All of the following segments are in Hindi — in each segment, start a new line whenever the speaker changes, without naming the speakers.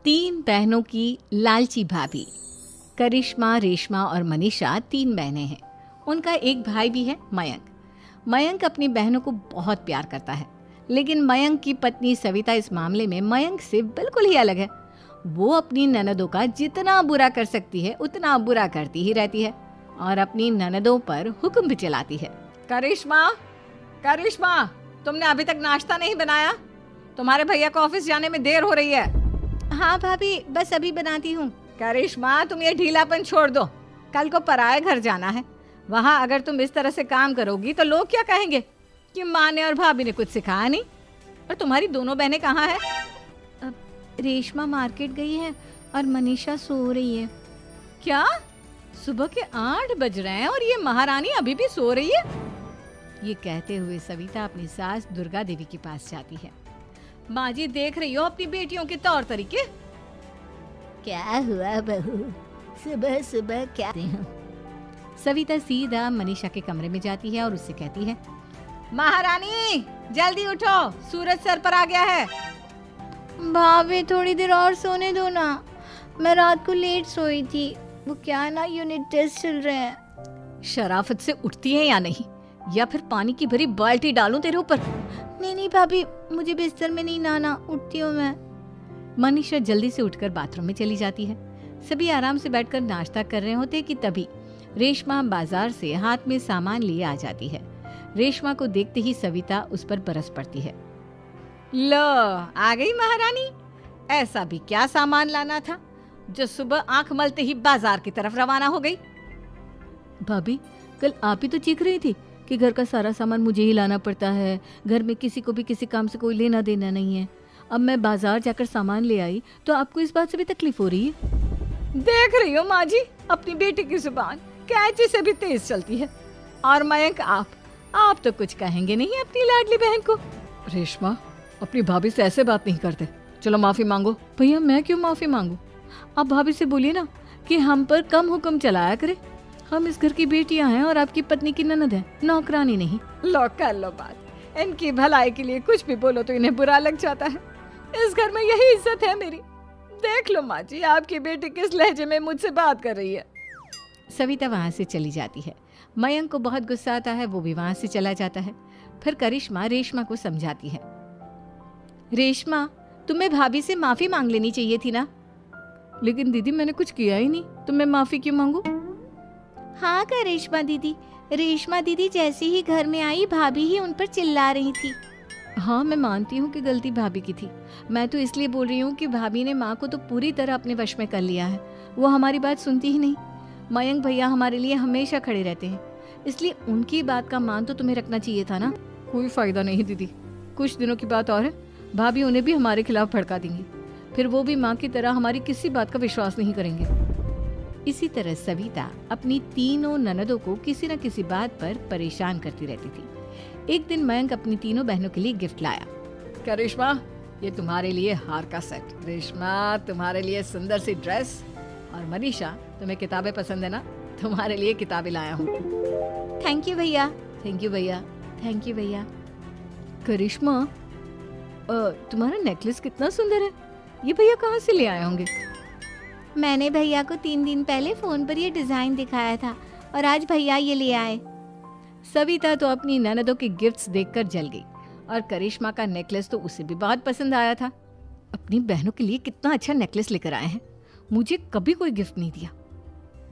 तीन बहनों की लालची भाभी। करिश्मा, रेशमा और मनीषा तीन बहनें हैं। उनका एक भाई भी है, मयंक। मयंक अपनी बहनों को बहुत प्यार करता है, लेकिन मयंक की पत्नी सविता इस मामले में मयंक से बिल्कुल ही अलग है। वो अपनी ननदों का जितना बुरा कर सकती है उतना बुरा करती ही रहती है और अपनी ननदों पर हुक्म भी चलाती है। करिश्मा, करिश्मा, तुमने अभी तक नाश्ता नहीं बनाया? तुम्हारे भैया को ऑफिस जाने में देर हो रही है। हाँ भाभी, बस अभी बनाती हूँ। करिश्मा, तुम ये ढीलापन छोड़ दो। कल को पराये घर जाना है। वहाँ अगर तुम इस तरह से काम करोगी तो लोग क्या कहेंगे कि माँ ने और भाभी ने कुछ सिखाया नहीं। और तुम्हारी दोनों बहनें कहाँ हैं? रेशमा मार्केट गई है और मनीषा सो रही है। क्या? सुबह के 8 बज रहे हैं और ये महारानी अभी भी सो रही है? ये कहते हुए सविता अपनी सास दुर्गा देवी के पास जाती है। माँ जी, देख रही हो अपनी बेटियों के तौर तरीके?
क्या हुआ बहू, सुबह सुबह क्या?
सविता सीधा मनीषा के कमरे में जाती है और उससे कहती है, महारानी जल्दी उठो, सूरज सर पर आ गया है।
भाभी थोड़ी देर और सोने दो ना, मैं रात को लेट सोई थी। वो क्या ना, यूनिट टेस्ट चल रहे हैं।
शराफत से उठती है या नहीं, या फिर पानी की भरी बाल्टी डालूं तेरे ऊपर?
नहीं भाभी, मुझे बिस्तर में नहीं नहाना, उठती हूँ मैं।
मनीषा जल्दी से उठकर बाथरूम में चली जाती है। सभी आराम से बैठकर नाश्ता कर रहे होते कि तभी रेशमा बाजार से हाथ में सामान लिए आ जाती है। रेशमा को देखते ही सविता उस पर बरस पड़ती है। लो, आ गई महारानी। ऐसा भी क्या सामान लाना था जो सुबह आंख मलते ही बाजार की तरफ रवाना हो गई?
भाभी, कल आप ही तो चीख रही थी कि घर का सारा सामान मुझे ही लाना पड़ता है, घर में किसी को भी किसी काम से कोई लेना देना नहीं है। अब मैं बाजार जाकर सामान ले आई तो आपको इस बात से भी तकलीफ हो रही है?
देख रही हो माँ जी, अपनी बेटी की जुबान कैंची से भी तेज चलती है। और मयंक, आप तो कुछ कहेंगे नहीं अपनी लाडली बहन को?
रेशमा, अपनी भाभी से ऐसे बात नहीं करते। चलो माफी मांगो। भैया, मैं क्यों माफी मांगू? आप भाभी से बोलिए ना कि हम पर कम हुक्म चलाया करे। हम इस घर की बेटियां हैं और आपकी पत्नी की ननद है, नौकरानी नहीं।
लो कर लो बात। इनकी भलाई के लिए कुछ भी बोलो तो इन्हें बुरा लग जाता है। इस घर में यही इज्जत है मेरी। देख लो माँ जी, आपकी बेटी किस लहजे में मुझसे बात कर रही है। सविता वहाँ से चली जाती है। मयंक को बहुत गुस्सा आता है, वो भी वहाँ से चला जाता है। फिर करिश्मा रेशमा को समझाती है, रेशमा, तुम्हें भाभी से माफी मांग लेनी चाहिए थी ना।
लेकिन दीदी, मैंने कुछ किया ही नहीं, तो मैं माफी क्यों मांगू?
हाँ करिश्मा दीदी, रेशमा दीदी जैसे ही घर में आई भाभी ही उन पर चिल्ला रही थी।
हाँ, मैं मानती हूँ कि गलती भाभी की थी। मैं तो इसलिए बोल रही हूँ कि भाभी ने माँ को तो पूरी तरह अपने वश में कर लिया है। वो हमारी बात सुनती ही नहीं। मयंक भैया हमारे लिए हमेशा खड़े रहते हैं, इसलिए उनकी बात का मान तो तुम्हें रखना चाहिए था ना। कोई फायदा नहीं दीदी, कुछ दिनों की बात और है, भाभी उन्हें भी हमारे खिलाफ भड़का देंगी। फिर वो भी माँ की तरह हमारी किसी बात का विश्वास नहीं करेंगे।
इसी तरह सविता अपनी तीनों ननदों को किसी न किसी बात पर परेशान करती रहती थी। एक दिन मयंक अपनी तीनों बहनों के लिए गिफ्ट लाया। करिश्मा, ये तुम्हारे लिए हार का सेट। रेशमा, तुम्हारे लिए सुंदर सी ड्रेस। और मनीषा, तुम्हें किताबें पसंद है ना, तुम्हारे लिए किताबें लाया हूँ।
थैंक यू भैया।
थैंक यू भैया। थैंक यू भैया।
करिश्मा, तुम्हारा नेकलेस कितना सुंदर है। ये भैया कहाँ से ले आए होंगे?
मैंने भैया को 3 दिन पहले फोन पर ये डिजाइन दिखाया था और आज भैया ये ले आए।
सविता तो अपनी ननदों के गिफ्ट्स देखकर जल गई और करिश्मा का नेकलेस तो उसे भी बहुत पसंद आया था। अपनी बहनों के लिए कितना अच्छा नेकलेस लेकर आए हैं, मुझे कभी कोई गिफ्ट नहीं दिया।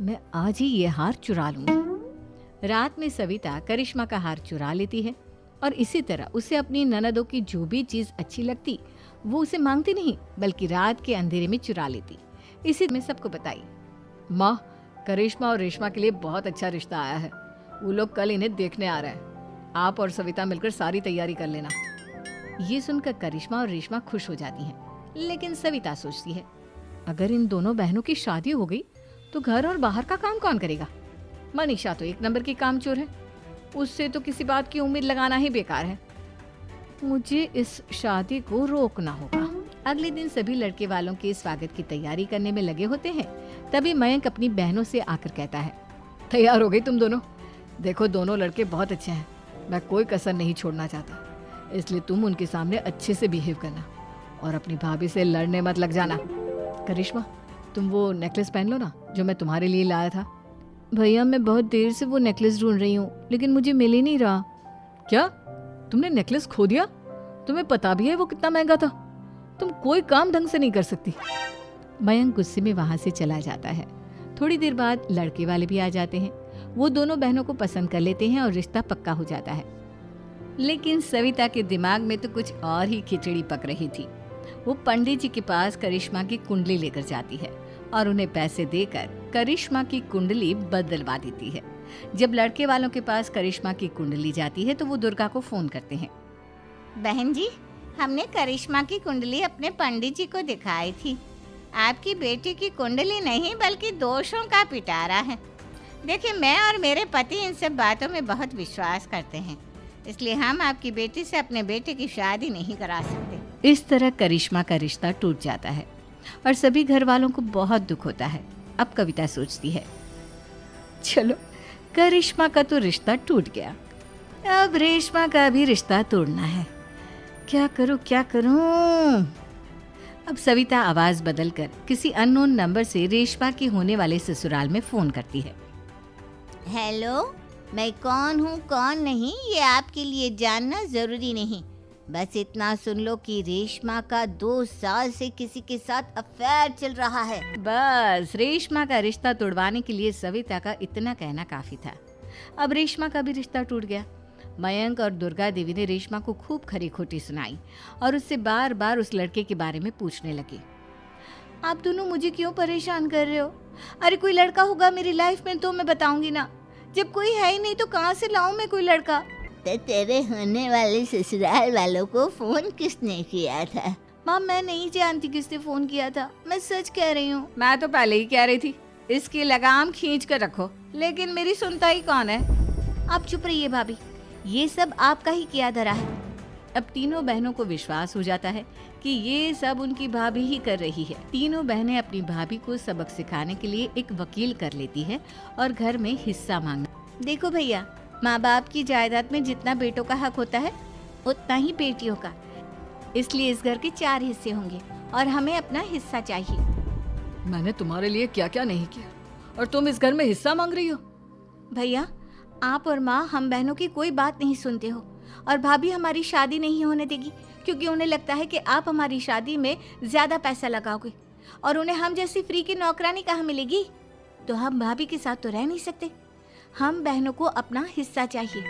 मैं आज ही ये हार चुरा लूंगी। रात में सविता करिश्मा का हार चुरा लेती है और इसी तरह उसे अपनी ननदों की जो भी चीज अच्छी लगती वो उसे मांगती नहीं, बल्कि रात के अंधेरे में चुरा लेती। इसी में सबको बताई, माँ, करिश्मा और रेशमा के लिए बहुत अच्छा रिश्ता आया है। वो लोग कल इन्हें देखने आ रहे हैं। आप और सविता मिलकर सारी तैयारी कर लेना। ये सुनकर करिश्मा और रेशमा खुश हो जाती हैं, लेकिन सविता सोचती है, अगर इन दोनों बहनों की शादी हो गई तो घर और बाहर का काम कौन करेगा? मनीषा तो 1 नंबर की कामचोर है, उससे तो किसी बात की उम्मीद लगाना ही बेकार है। मुझे इस शादी को रोकना होगा। अगले दिन सभी लड़के वालों के स्वागत की तैयारी करने में लगे होते हैं। तभी मयंक अपनी बहनों से आकर कहता है, तैयार हो गई तुम दोनों? देखो, दोनों लड़के बहुत अच्छे हैं, मैं कोई कसर नहीं छोड़ना चाहता, इसलिए तुम उनके सामने अच्छे से बिहेव करना और अपनी भाभी से लड़ने मत लग जाना। करिश्मा, तुम वो नेकलेस पहन लो ना जो मैं तुम्हारे लिए लाया था।
भैया मैं बहुत देर से वो नेकलेस ढूंढ रही हूँ, लेकिन मुझे मिल ही नहीं रहा।
क्या तुमने नेकलेस खो दिया? तुम्हें पता भी है वो कितना महंगा था। तुम कोई काम ढंग से नहीं कर सकती।
मयंक गुस्से में वहां से चला जाता है। थोड़ी देर बाद लड़के वाले भी आ जाते हैं। वो दोनों बहनों को पसंद कर लेते हैं और रिश्ता पक्का हो जाता है।
लेकिन सविता के दिमाग में तो कुछ और ही खिचड़ी पक रही थी। वो पंडित जी के पास करिश्मा की कुंडली लेकर जाती है और उन्हें पैसे देकर करिश्मा की कुंडली बदलवा देती है। जब लड़के वालों के पास करिश्मा की कुंडली जाती है तो वो दुर्गा को फोन करते हैं।
बहन जी, हमने करिश्मा की कुंडली अपने पंडित जी को दिखाई थी। आपकी बेटी की कुंडली नहीं बल्कि दोषों का पिटारा है। देखिए, मैं और मेरे पति इन सब बातों में बहुत विश्वास करते हैं, इसलिए हम आपकी बेटी से अपने बेटे की शादी नहीं करा सकते।
इस तरह करिश्मा का रिश्ता टूट जाता है और सभी घर वालों को बहुत दुख होता है। अब कविता सोचती है, चलो करिश्मा का तो रिश्ता टूट गया, अब रेशमा का भी रिश्ता तोड़ना है। क्या करूं? अब सविता आवाज बदलकर किसी अननोन नंबर से रेशमा के होने वाले ससुराल में फोन करती है।
हेलो, मैं कौन हूँ कौन नहीं ये आपके लिए जानना जरूरी नहीं। बस इतना सुन लो कि रेशमा का 2 साल से किसी के साथ अफेयर चल रहा है।
बस रेशमा का रिश्ता तोड़वाने के लिए सविता का इतना कहना काफी था। अब रेशमा का भी रिश्ता टूट गया। मयंक और दुर्गा देवी ने रेशमा को खूब खरी खोटी सुनाई और उससे बार बार उस लड़के के बारे में पूछने लगी।
आप दोनों मुझे क्यों परेशान कर रहे हो? अरे कोई लड़का होगा मेरी लाइफ में तो मैं बताऊंगी ना। जब कोई है ही नहीं तो कहाँ से लाऊं मैं कोई लड़का?
तो तेरे होने वाले ससुराल वालों को फोन किसने किया था?
माँ, मैं नहीं जानती किसने फोन किया था, मैं सच कह रही हूँ।
मैं तो पहले ही कह रही थी इसकी लगाम खींच कर रखो, लेकिन मेरी सुनता ही कौन है।
आप चुप रहिए भाभी, ये सब आपका ही किया धरा है।
अब तीनों बहनों को विश्वास हो जाता है कि ये सब उनकी भाभी ही कर रही है। तीनों बहनें अपनी भाभी को सबक सिखाने के लिए एक वकील कर लेती है और घर में हिस्सा मांगना।
देखो भैया, माँ बाप की जायदाद में जितना बेटों का हक होता है उतना ही बेटियों का, इसलिए इस घर के 4 हिस्से होंगे और हमें अपना हिस्सा चाहिए।
मैंने तुम्हारे लिए क्या क्या नहीं किया और तुम इस घर में हिस्सा मांग रही हो?
भैया, आप और माँ हम बहनों की कोई बात नहीं सुनते हो और भाभी हमारी शादी नहीं होने देगी क्योंकि उन्हें लगता है कि आप हमारी शादी में ज्यादा पैसा लगाओगे और उन्हें हम जैसी फ्री की नौकरानी कहाँ मिलेगी। तो हम भाभी के साथ तो रह नहीं सकते, हम बहनों को अपना हिस्सा चाहिए।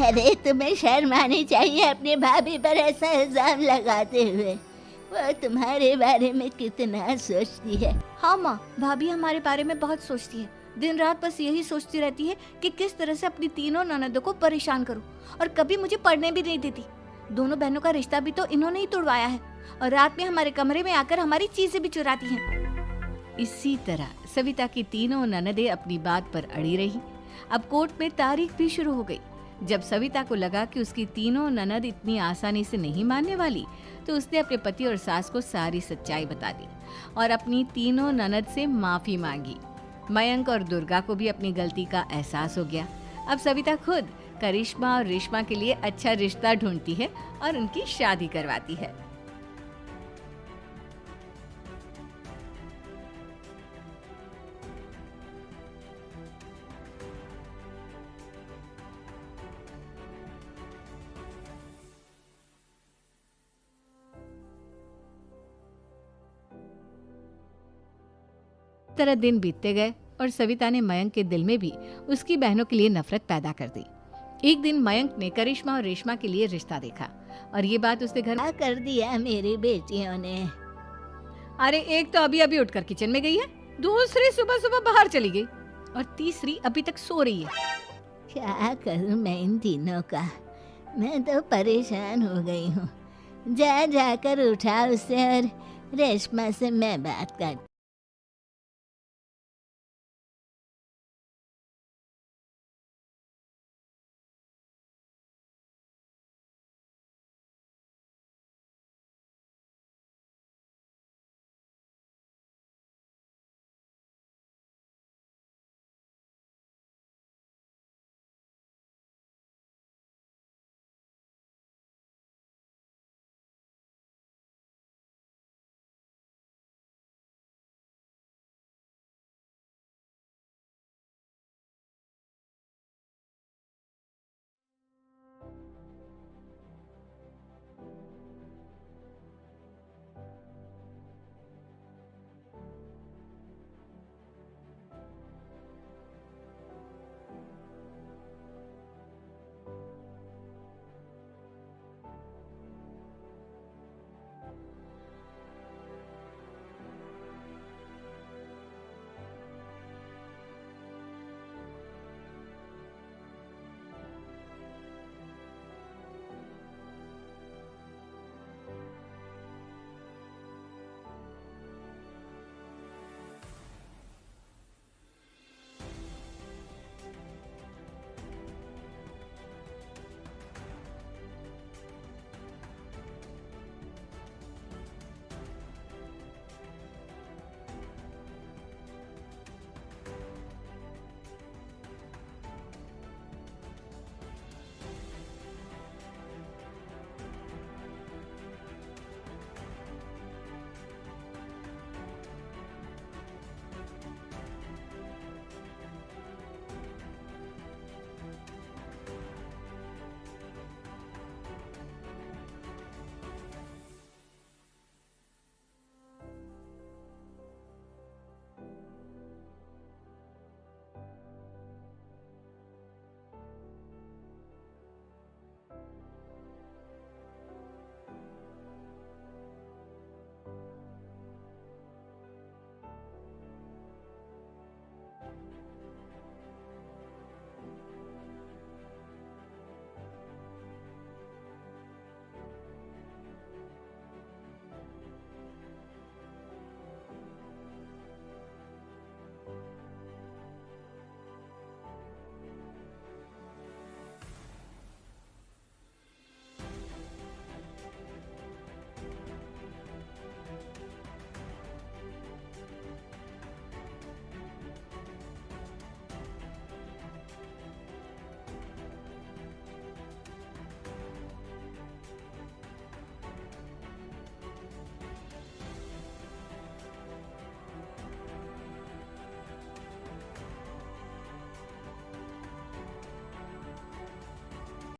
अरे तुम्हें शर्म आनी चाहिए अपने भाभी पर ऐसा इल्जाम लगाते हुए। वो तुम्हारे बारे में कितना सोचती है।
हाँ माँ, भाभी हमारे बारे में बहुत सोचती है। दिन रात बस यही सोचती रहती है कि किस तरह से अपनी तीनों ननदों को परेशान करूं और कभी मुझे पढ़ने भी नहीं देती। दोनों बहनों का रिश्ता भी तो इन्होंने ही तोड़वाया है और रात में हमारे कमरे में आकर हमारी चीजें भी चुराती हैं।
इसी तरह सविता की तीनों ननदें अपनी बात पर अड़ी रही। अब कोर्ट में तारीख भी शुरू हो गई। जब सविता को लगा कि उसकी तीनों ननद इतनी आसानी से नहीं मानने वाली, तो उसने अपने पति और सास को सारी सच्चाई बता दी और अपनी तीनों ननद से माफी मांगी। मयंक और दुर्गा को भी अपनी गलती का एहसास हो गया। अब सविता खुद करिश्मा और रेशमा के लिए अच्छा रिश्ता ढूंढती है और उनकी शादी करवाती है। तरह दिन बीतते गए और सविता ने मयंक के दिल में भी उसकी बहनों के लिए नफरत पैदा कर दी। एक दिन मयंक ने करिश्मा और रेशमा के लिए रिश्ता देखा और ये बात उसने घर
क्या कर दिया मेरी बेटियों ने?
अरे एक तो अभी अभी उठकर किचन में गई है, दूसरी सुबह सुबह बाहर चली गई और तीसरी अभी तक सो रही है।
क्या करूं मैं इन तीनों का? मैं तो परेशान हो गई हूँ। जा जाकर उठा उसे और रेशमा से मैं बात कर।